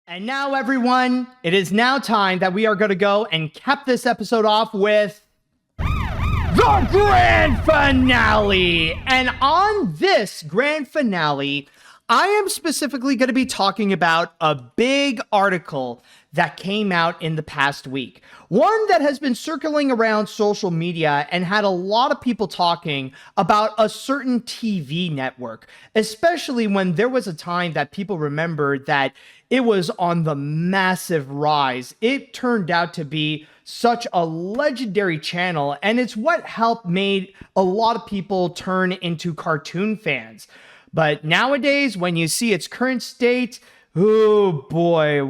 And now, everyone, it is now time that we are going to go and cap this episode off with the grand finale. And on this grand finale, I am specifically going to be talking about a big article that came out in the past week. One that has been circling around social media and had a lot of people talking about a certain TV network, especially when there was a time that people remembered that it was on the massive rise. It turned out to be such a legendary channel, and it's what helped made a lot of people turn into cartoon fans. But nowadays, when you see its current state, oh boy,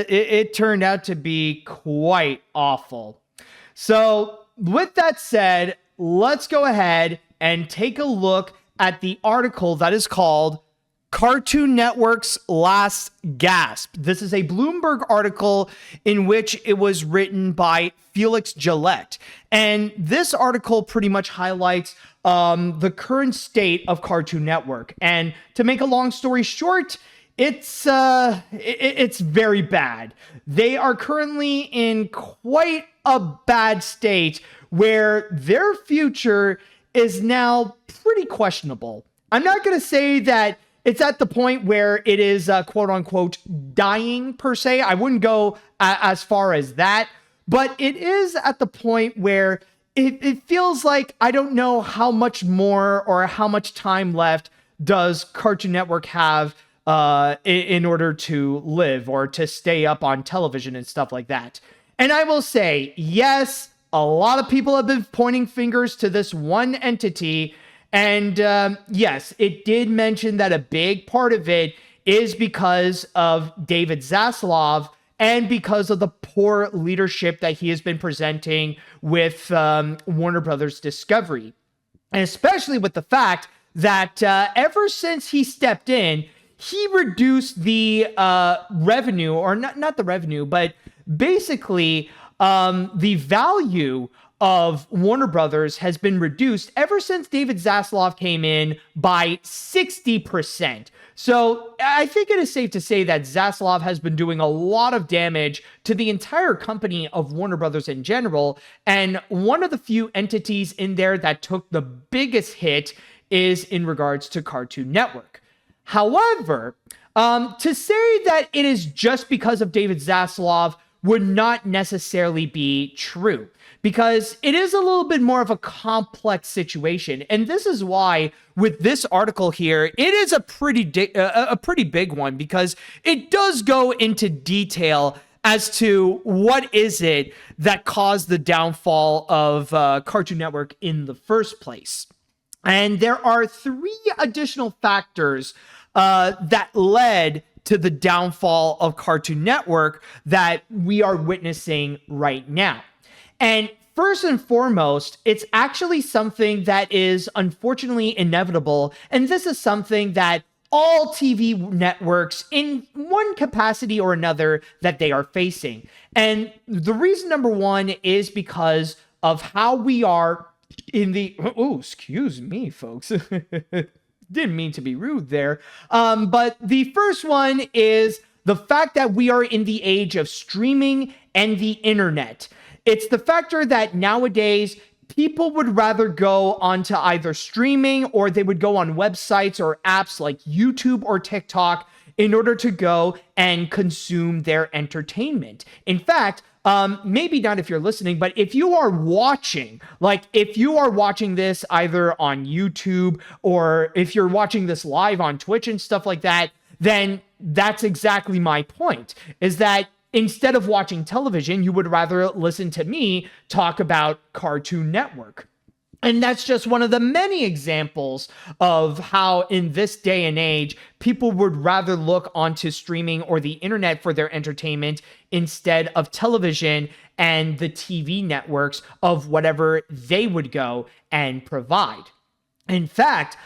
it turned out to be quite awful. So with that said, let's go ahead and take a look at the article that is called Cartoon Network's Last Gasp. This is a Bloomberg article in which it was written by Felix Gillette. And this article pretty much highlights the current state of Cartoon Network. And to make a long story short, it's very bad. They are currently in quite a bad state where their future is now pretty questionable. I'm not going to say that it's at the point where it is quote unquote dying per se. I wouldn't go as far as that, but it is at the point where it feels like I don't know how much more or how much time left does Cartoon Network have in order to live or to stay up on television and stuff like that. And I will say, yes, a lot of people have been pointing fingers to this one entity. And yes, it did mention that a big part of it is because of David Zaslav and because of the poor leadership that he has been presenting with Warner Brothers Discovery. And especially with the fact that ever since he stepped in, he reduced the revenue, or not the revenue, but basically the value of Warner Brothers has been reduced ever since David Zaslav came in by 60%. So I think it is safe to say that Zaslav has been doing a lot of damage to the entire company of Warner Brothers in general. And one of the few entities in there that took the biggest hit is in regards to Cartoon Network. However, to say that it is just because of David Zaslav would not necessarily be true, because it is a little bit more of a complex situation. And this is why with this article here, it is a pretty big one, because it does go into detail as to what is it that caused the downfall of Cartoon Network in the first place. And there are three additional factors that led to the downfall of Cartoon Network that we are witnessing right now. And first and foremost, it's actually something that is unfortunately inevitable. And this is something that all TV networks in one capacity or another that they are facing. And the reason number one is because of how we are in the, oh, excuse me, folks. Didn't mean to be rude there. But the first one is the fact that we are in the age of streaming and the internet. It's the factor that nowadays people would rather go onto either streaming, or they would go on websites or apps like YouTube or TikTok in order to go and consume their entertainment. In fact, maybe not if you're listening, but if you are watching, like if you are watching this either on YouTube or if you're watching this live on Twitch and stuff like that, then that's exactly my point, is that instead of watching television, you would rather listen to me talk about Cartoon Network. And that's just one of the many examples of how in this day and age, people would rather look onto streaming or the internet for their entertainment instead of television and the TV networks of whatever they would go and provide. In fact,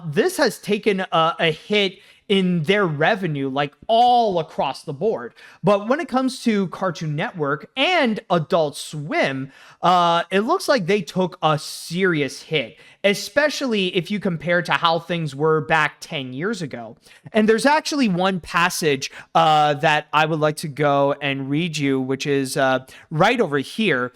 this has taken a hit in their revenue, like all across the board. But when it comes to Cartoon Network and Adult Swim, it looks like they took a serious hit, especially if you compare to how things were back 10 years ago. And there's actually one passage that I would like to go and read you, which is right over here,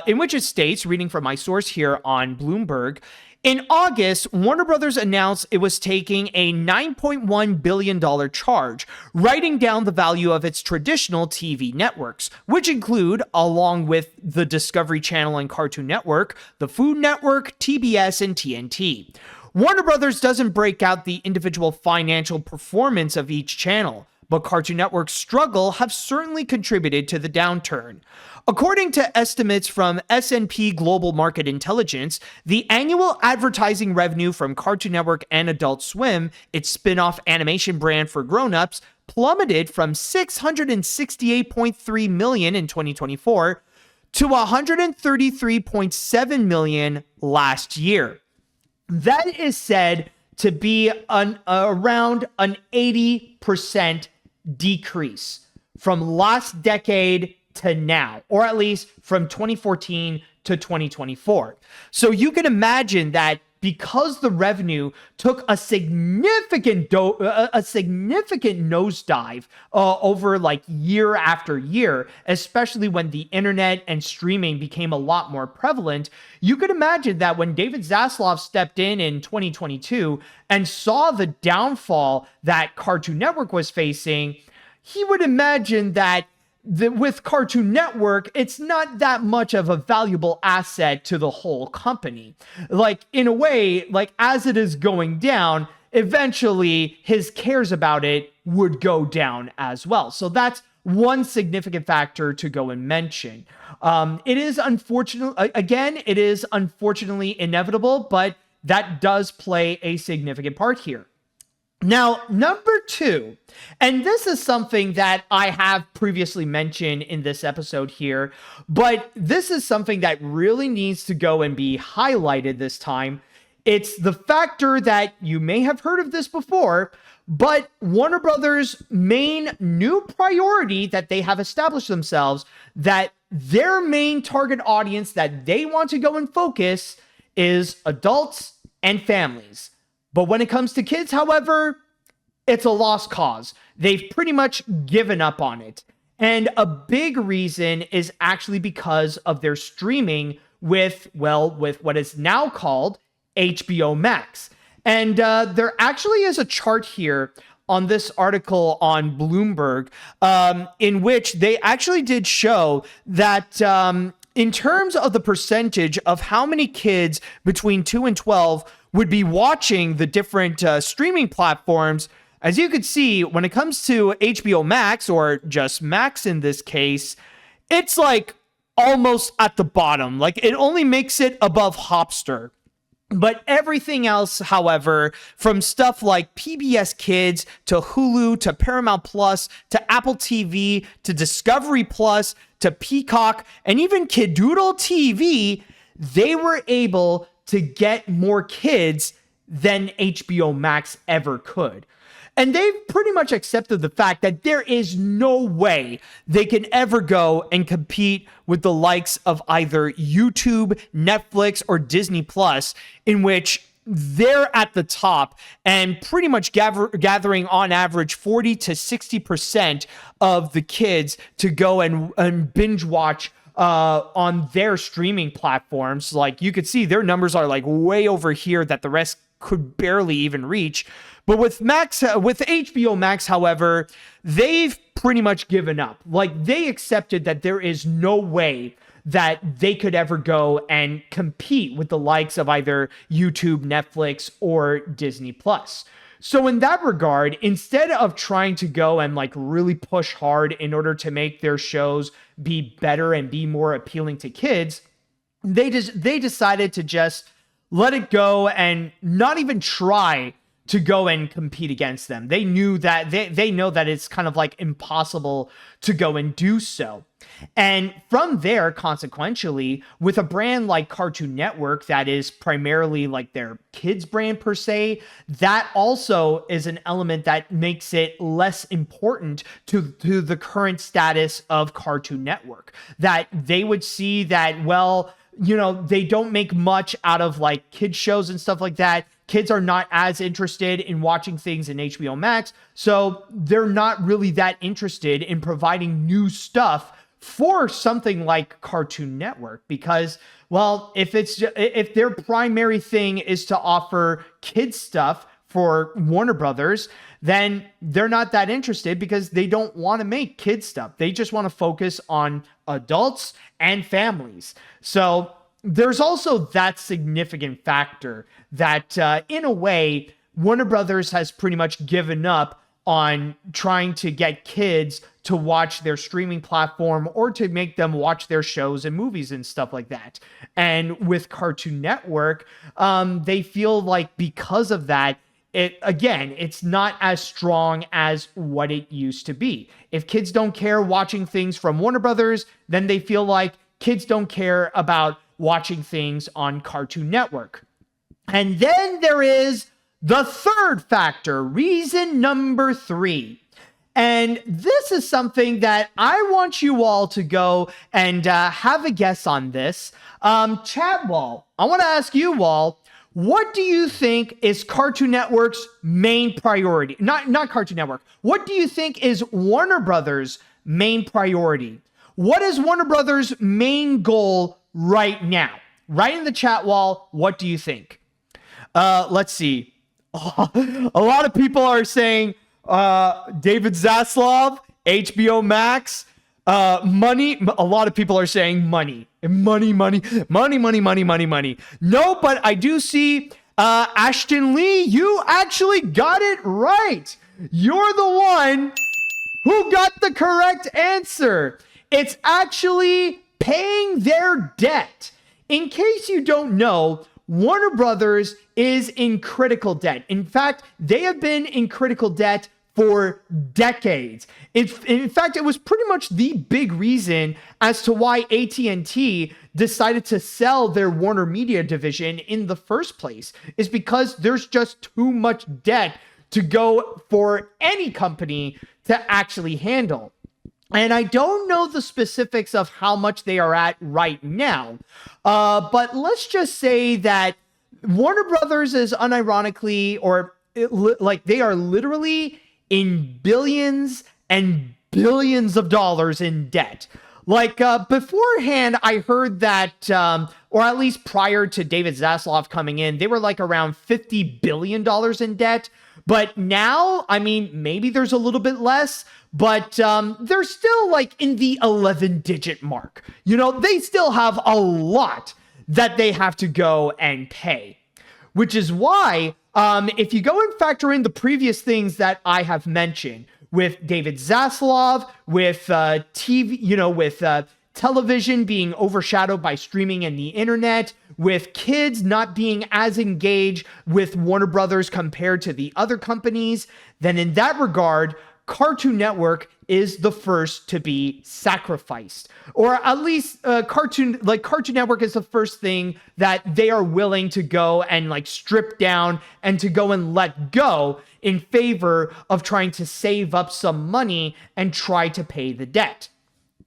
in which it states, reading from my source here on Bloomberg, in August, Warner Brothers announced it was taking a $9.1 billion charge, writing down the value of its traditional TV networks, which include, along with the Discovery Channel and Cartoon Network, the Food Network, TBS, and TNT. Warner Brothers doesn't break out the individual financial performance of each channel, but Cartoon Network's struggle have certainly contributed to the downturn. According to estimates from S&P Global Market Intelligence, the annual advertising revenue from Cartoon Network and Adult Swim, its spin-off animation brand for grown-ups, plummeted from $668.3 million in 2024 to $133.7 million last year. That is said to be around an 80% decrease from last decade to now, or at least from 2014 to 2024. So you can imagine that because the revenue took a significant nosedive over like year after year, especially when the internet and streaming became a lot more prevalent, you could imagine that when David Zaslav stepped in 2022 and saw the downfall that Cartoon Network was facing, he would imagine that with Cartoon Network, it's not that much of a valuable asset to the whole company. Like, in a way, like as it is going down, eventually his cares about it would go down as well. So that's one significant factor to go and mention. It is unfortunately inevitable, but that does play a significant part here. Now, number two, and this is something that I have previously mentioned in this episode here, but this is something that really needs to go and be highlighted this time. It's the factor that you may have heard of this before, but Warner Brothers' main new priority that they have established themselves, that their main target audience that they want to go and focus is adults and families. But when it comes to kids, however, it's a lost cause. They've pretty much given up on it. And a big reason is actually because of their streaming with what is now called HBO Max. And there actually is a chart here on this article on Bloomberg in which they actually did show that in terms of the percentage of how many kids between 2 and 12 would be watching the different streaming platforms, as you could see, when it comes to HBO Max, or just Max in this case, it's like almost at the bottom. Like, it only makes it above Hopster. But everything else, however, from stuff like PBS Kids to Hulu to Paramount Plus to Apple TV to Discovery Plus to Peacock and even Kidoodle TV, they were able to get more kids than HBO Max ever could. And they've pretty much accepted the fact that there is no way they can ever go and compete with the likes of either YouTube, Netflix, or Disney Plus, in which they're at the top and pretty much gathering on average 40 to 60% of the kids to go and binge watch on their streaming platforms. Like, you could see their numbers are like way over here that the rest could barely even reach. But with HBO Max, however, they've pretty much given up. Like, they accepted that there is no way that they could ever go and compete with the likes of either YouTube, Netflix, or Disney Plus. So in that regard, instead of trying to go and like really push hard in order to make their shows be better and be more appealing to kids, they decided to just let it go and not even try to go and compete against them. They knew that they know that it's kind of like impossible to go and do so. And from there, consequentially, with a brand like Cartoon Network that is primarily like their kids brand per se, that also is an element that makes it less important to the current status of Cartoon Network. That they would see that, well, you know, they don't make much out of like kids shows and stuff like that. Kids are not as interested in watching things in HBO Max, so they're not really that interested in providing new stuff for something like Cartoon Network, because, well, if their primary thing is to offer kids stuff for Warner Brothers, then they're not that interested because they don't want to make kids stuff. They just want to focus on adults and families. So there's also that significant factor that, in a way, Warner Brothers has pretty much given up on trying to get kids to watch their streaming platform or to make them watch their shows and movies and stuff like that. And with Cartoon Network, they feel like because of that, it's not as strong as what it used to be. If kids don't care watching things from Warner Brothers, then they feel like kids don't care about watching things on Cartoon Network. And then there is the third factor, reason number 3. And this is something that I want you all to go and have a guess on this. Chat wall, I want to ask you all, what do you think is Cartoon Network's main priority? Not Cartoon Network. What do you think is Warner Brothers' main priority? What is Warner Brothers' main goal right now? Right in the chat wall, what do you think? Let's see. A lot of people are saying David Zaslav, HBO Max, money. A lot of people are saying money. Money. No, but I do see Ashton Lee, you actually got it right. You're the one who got the correct answer. It's actually paying their debt. In case you don't know, Warner Brothers is in critical debt. In fact, they have been in critical debt for decades. In fact, it was pretty much the big reason as to why AT&T decided to sell their Warner Media division in the first place, is because there's just too much debt to go for any company to actually handle. And I don't know the specifics of how much they are at right now, but let's just say that Warner Brothers is unironically, they are literally in billions and billions of dollars in debt. Beforehand, I heard that, or at least prior to David Zaslav coming in, they were like around $50 billion in debt. But now, I mean, maybe there's a little bit less, but they're still like in the 11-digit mark. You know, they still have a lot that they have to go and pay, which is why if you go and factor in the previous things that I have mentioned with David Zaslav, with TV, with television being overshadowed by streaming and the internet, with kids not being as engaged with Warner Brothers compared to the other companies, then in that regard, Cartoon Network is the first to be sacrificed. Or at least Cartoon Network is the first thing that they are willing to go and strip down and to go and let go in favor of trying to save up some money and try to pay the debt.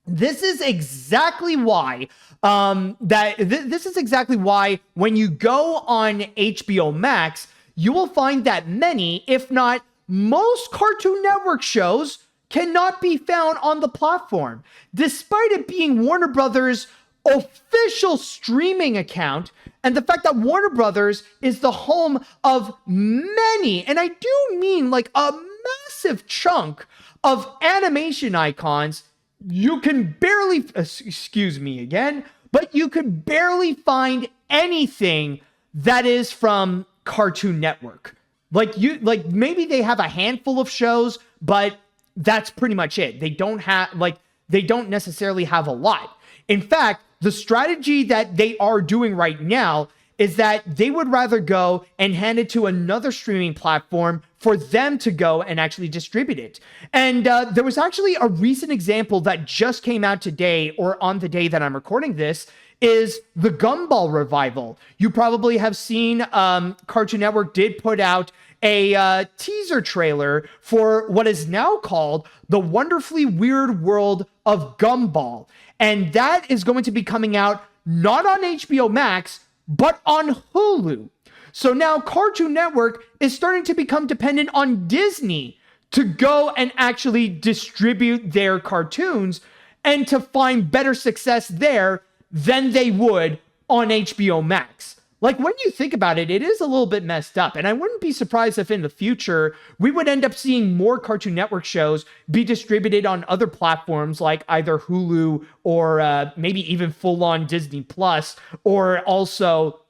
This is exactly why this is exactly why when you go on HBO Max, you will find that many, if not most, Cartoon Network shows cannot be found on the platform, despite it being Warner Brothers' official streaming account, and the fact that Warner Brothers is the home of many, and I do mean a massive chunk of animation icons. You can barely, excuse me again, but you can barely find anything that is from Cartoon Network. Maybe they have a handful of shows, but that's pretty much it. They don't necessarily have a lot. In fact, the strategy that they are doing right now is that they would rather go and hand it to another streaming platform for them to go and actually distribute it. And there was actually a recent example that just came out today, or on the day that I'm recording this, is the Gumball revival. You probably have seen Cartoon Network did put out a teaser trailer for what is now called The Wonderfully Weird World of Gumball. And that is going to be coming out not on HBO Max, but on Hulu. So now Cartoon Network is starting to become dependent on Disney to go and actually distribute their cartoons and to find better success there than they would on HBO Max. Like, when you think about it, it is a little bit messed up. And I wouldn't be surprised if in the future we would end up seeing more Cartoon Network shows be distributed on other platforms like either Hulu or maybe even full-on Disney Plus, or also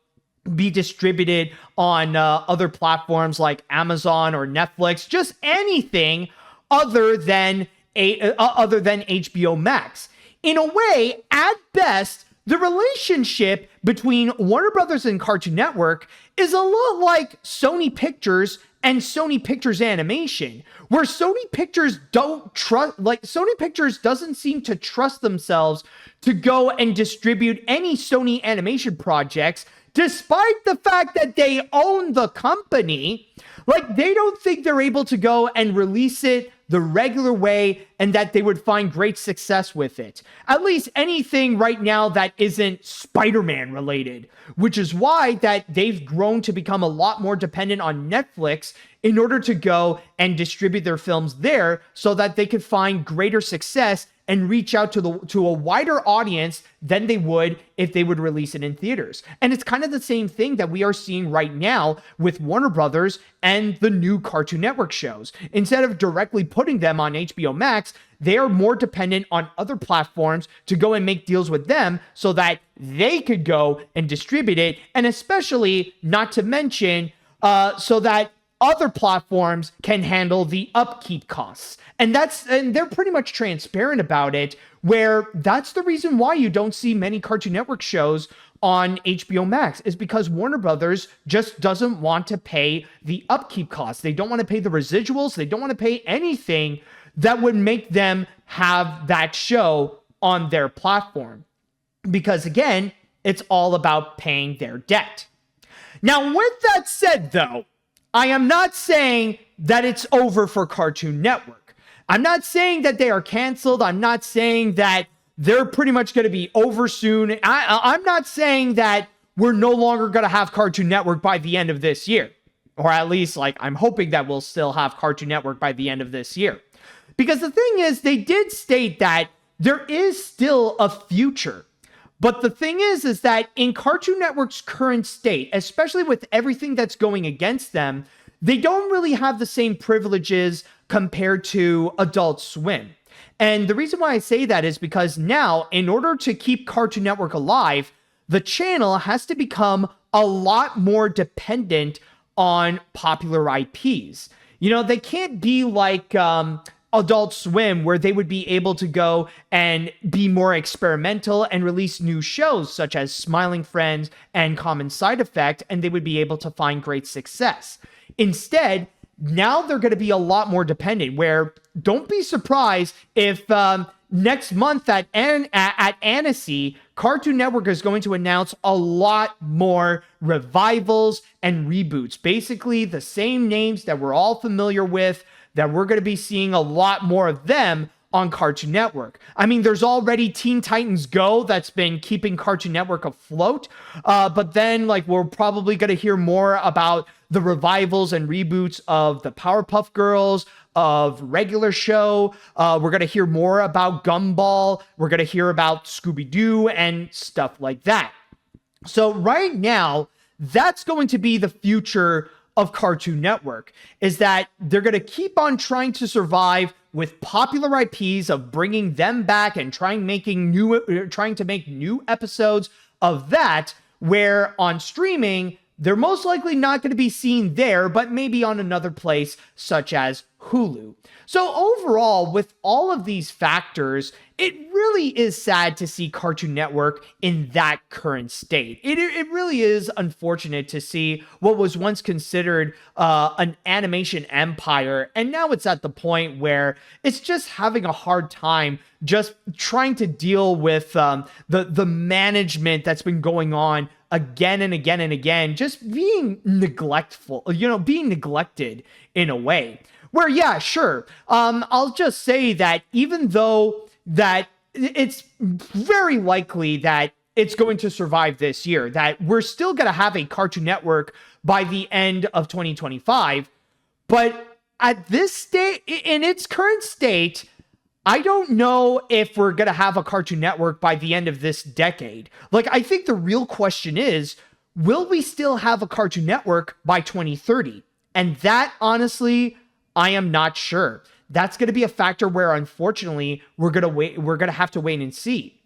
be distributed on other platforms like Amazon or Netflix, just anything other than HBO Max. In a way, at best, the relationship between Warner Brothers and Cartoon Network is a lot like Sony Pictures and Sony Pictures Animation, where Sony Pictures Sony Pictures doesn't seem to trust themselves to go and distribute any Sony animation projects, despite the fact that they own the company. Like, they don't think they're able to go and release it the regular way and that they would find great success with it. At least anything right now that isn't Spider-Man related, which is why that they've grown to become a lot more dependent on Netflix in order to go and distribute their films there so that they could find greater success and reach out to a wider audience than they would if they would release it in theaters. And it's kind of the same thing that we are seeing right now with Warner Brothers and the new Cartoon Network shows. Instead of directly putting them on HBO Max, they are more dependent on other platforms to go and make deals with them so that they could go and distribute it, and especially, not to mention, so that other platforms can handle the upkeep costs. And they're pretty much transparent about it, where that's the reason why you don't see many Cartoon Network shows on HBO Max, is because Warner Brothers just doesn't want to pay the upkeep costs. They don't want to pay the residuals. They don't want to pay anything that would make them have that show on their platform. Because again, it's all about paying their debt. Now, with that said, though, I am not saying that it's over for Cartoon Network. I'm not saying that they are canceled. I'm not saying that they're pretty much going to be over soon. I'm not saying that we're no longer going to have Cartoon Network by the end of this year. Or at least, I'm hoping that we'll still have Cartoon Network by the end of this year. Because the thing is, they did state that there is still a future. But the thing is that in Cartoon Network's current state, especially with everything that's going against them, they don't really have the same privileges compared to Adult Swim. And the reason why I say that is because now, in order to keep Cartoon Network alive, the channel has to become a lot more dependent on popular IPs. They can't be like Adult Swim, where they would be able to go and be more experimental and release new shows such as Smiling Friends and Common Side Effect, and they would be able to find great success. Instead, now they're going to be a lot more dependent, where don't be surprised if next month at Annecy, Cartoon Network is going to announce a lot more revivals and reboots. Basically, the same names that we're all familiar with, that we're going to be seeing a lot more of them on Cartoon Network. I mean, there's already Teen Titans Go that's been keeping Cartoon Network afloat. But then, we're probably going to hear more about the revivals and reboots of the Powerpuff Girls, of Regular Show. We're going to hear more about Gumball. We're going to hear about Scooby-Doo and stuff like that. So right now, that's going to be the future of Cartoon Network, is that they're going to keep on trying to survive with popular IPs, of bringing them back and trying to make new episodes of that, where on streaming, they're most likely not going to be seen there, but maybe on another place such as Hulu. So overall, with all of these factors, it really is sad to see Cartoon Network in that current state. It really is unfortunate to see what was once considered an animation empire, and now it's at the point where it's just having a hard time just trying to deal with the management that's been going on again and again and again, just being neglectful, being neglected in a way. Where, yeah, sure. I'll just say that even though that it's very likely that it's going to survive this year, that we're still going to have a Cartoon Network by the end of 2025. But at this state, in its current state, I don't know if we're going to have a Cartoon Network by the end of this decade. Like, I think the real question is, will we still have a Cartoon Network by 2030? And that, honestly, I am not sure. That's going to be a factor where, unfortunately, we're going to have to wait and see,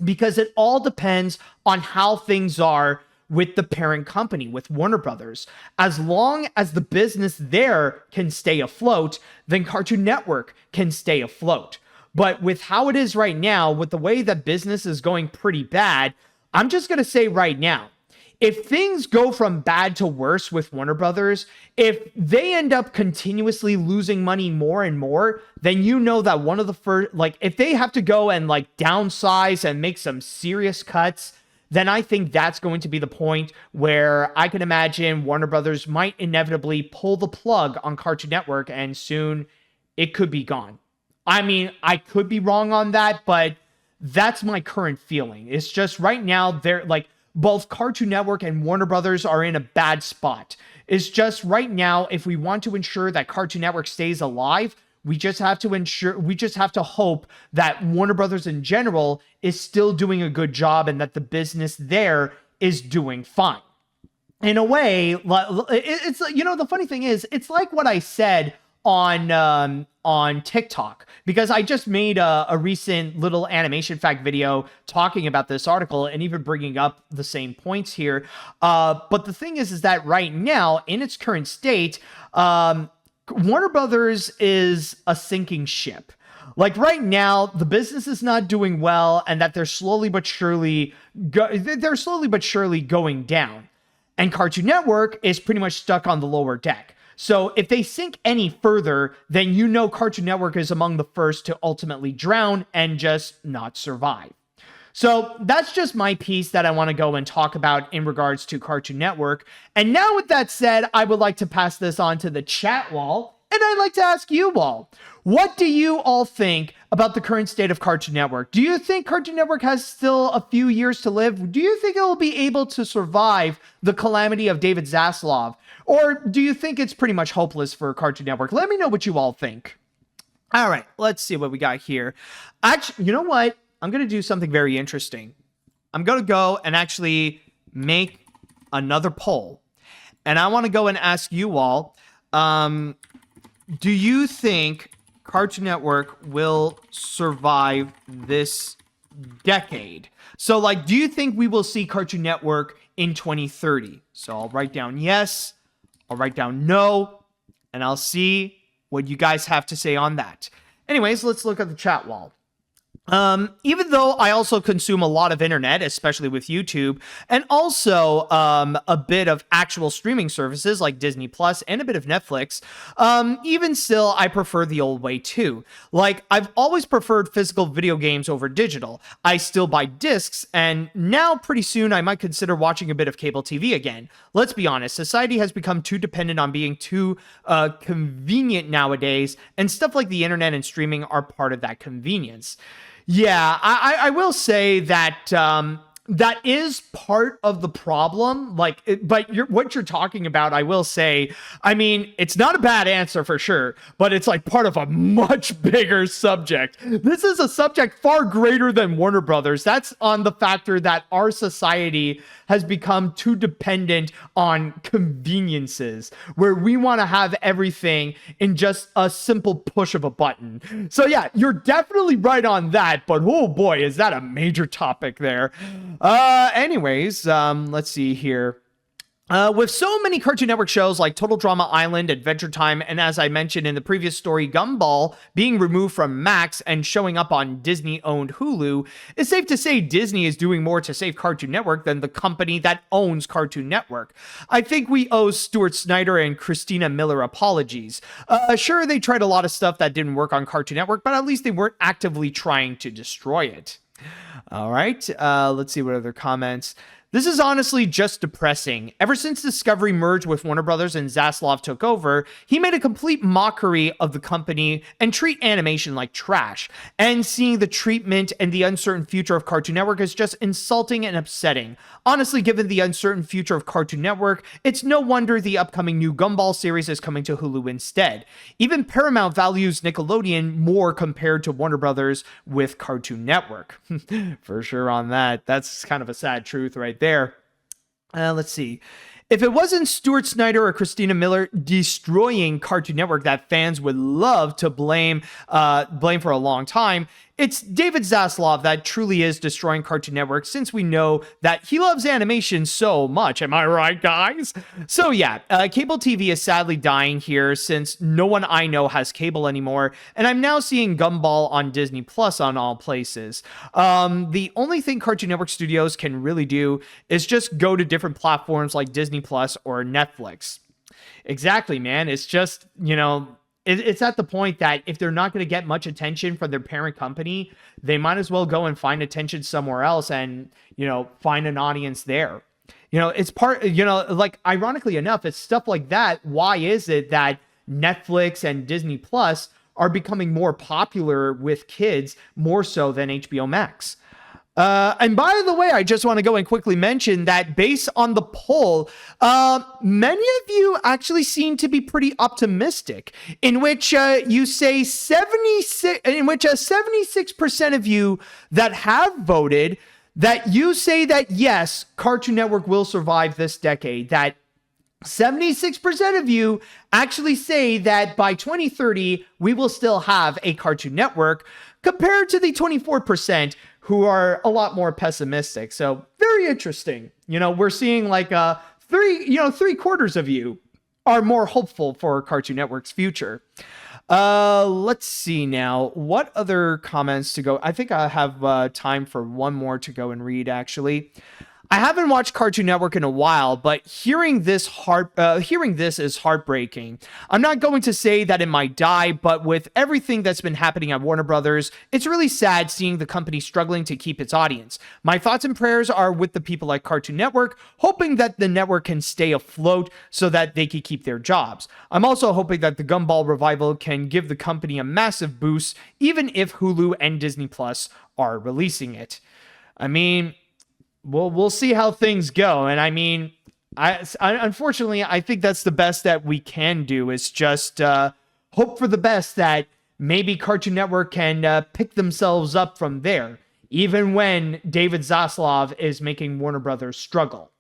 because it all depends on how things are with the parent company, with Warner Brothers. As long as the business there can stay afloat, then Cartoon Network can stay afloat. But with how it is right now, with the way that business is going pretty bad, I'm just going to say right now, if things go from bad to worse with Warner Brothers, if they end up continuously losing money more and more, then you know that one of the first, like, if they have to go and like downsize and make some serious cuts, then I think that's going to be the point where I can imagine Warner Brothers might inevitably pull the plug on Cartoon Network, and soon it could be gone. I mean, I could be wrong on that, but that's my current feeling. It's just right now, they're like, both Cartoon Network and Warner Brothers are in a bad spot. It's just right now, if we want to ensure that Cartoon Network stays alive, we just have to hope that Warner Brothers in general is still doing a good job and that the business there is doing fine. In a way, it's, the funny thing is, it's like what I said on TikTok, because I just made a recent little animation fact video talking about this article and even bringing up the same points here. But the thing is that right now, in its current state, Warner Brothers is a sinking ship. Like right now, the business is not doing well, and that they're slowly but surely going down. And Cartoon Network is pretty much stuck on the lower deck. So if they sink any further, then Cartoon Network is among the first to ultimately drown and just not survive. So that's just my piece that I want to go and talk about in regards to Cartoon Network. And now with that said, I would like to pass this on to the chat wall. And I'd like to ask you all, what do you all think about the current state of Cartoon Network? Do you think Cartoon Network has still a few years to live? Do you think it will be able to survive the calamity of David Zaslav? Or do you think it's pretty much hopeless for Cartoon Network? Let me know what you all think. All right, let's see what we got here. Actually, you know what? I'm going to do something very interesting. I'm going to go and actually make another poll. And I want to go and ask you all, do you think Cartoon Network will survive this decade? So, like, do you think we will see Cartoon Network in 2030? So I'll write down yes, I'll write down no, and I'll see what you guys have to say on that. Anyways, let's look at the chat wall. Even though I also consume a lot of internet, especially with YouTube, and also a bit of actual streaming services like Disney Plus and a bit of Netflix, even still, I prefer the old way too. Like, I've always preferred physical video games over digital. I still buy discs, and now pretty soon I might consider watching a bit of cable TV again. Let's be honest, society has become too dependent on being too convenient nowadays, and stuff like the internet and streaming are part of that convenience. Yeah, I will say that that is part of the problem. Like, but what you're talking about, I will say, I mean, it's not a bad answer for sure, but it's like part of a much bigger subject. This is a subject far greater than Warner Brothers. That's on the factor that our society has become too dependent on conveniences, where we want to have everything in just a simple push of a button. So yeah, you're definitely right on that, but oh boy, is that a major topic there. Anyways, let's see here. With so many Cartoon Network shows like Total Drama Island, Adventure Time, and as I mentioned in the previous story, Gumball being removed from Max and showing up on Disney-owned Hulu, it's safe to say Disney is doing more to save Cartoon Network than the company that owns Cartoon Network. I think we owe Stuart Snyder and Christina Miller apologies. Sure, they tried a lot of stuff that didn't work on Cartoon Network, but at least they weren't actively trying to destroy it. All right, let's see what other comments. This is honestly just depressing. Ever since Discovery merged with Warner Brothers and Zaslav took over, he made a complete mockery of the company and treat animation like trash. And seeing the treatment and the uncertain future of Cartoon Network is just insulting and upsetting. Honestly, given the uncertain future of Cartoon Network, it's no wonder the upcoming new Gumball series is coming to Hulu instead. Even Paramount values Nickelodeon more compared to Warner Brothers with Cartoon Network. For sure on that. That's kind of a sad truth right there. Let's see. If it wasn't Stuart Snyder or Christina Miller destroying Cartoon Network that fans would love to blame for a long time, it's David Zaslav that truly is destroying Cartoon Network, since we know that he loves animation so much. Am I right, guys? So yeah, cable TV is sadly dying here, since no one I know has cable anymore, and I'm now seeing Gumball on Disney Plus on all places. The only thing Cartoon Network studios can really do is just go to different platforms like Disney Plus or Netflix. Exactly, man. It's just, it's at the point that if they're not going to get much attention from their parent company, they might as well go and find attention somewhere else and, find an audience there. It's like, ironically enough, it's stuff like that. Why is it that Netflix and Disney Plus are becoming more popular with kids more so than HBO Max? And by the way, I just want to go and quickly mention that based on the poll, many of you actually seem to be pretty optimistic, in which you say 76% of you that have voted that you say that yes, Cartoon Network will survive this decade, that 76% of you actually say that by 2030, we will still have a Cartoon Network, compared to the 24% who are a lot more pessimistic. So very interesting. We're seeing like three quarters of you are more hopeful for Cartoon Network's future. Let's see now. What other comments to go? I think I have time for one more to go and read, actually. I haven't watched Cartoon Network in a while, but hearing this is heartbreaking. I'm not going to say that it might die, but with everything that's been happening at Warner Brothers, it's really sad seeing the company struggling to keep its audience. My thoughts and prayers are with the people at Cartoon Network, hoping that the network can stay afloat so that they can keep their jobs. I'm also hoping that the Gumball revival can give the company a massive boost, even if Hulu and Disney Plus are releasing it. I mean, we'll see how things go. And I mean, I unfortunately, I think that's the best that we can do, is just hope for the best that maybe Cartoon Network can pick themselves up from there, even when David Zaslav is making Warner Brothers struggle.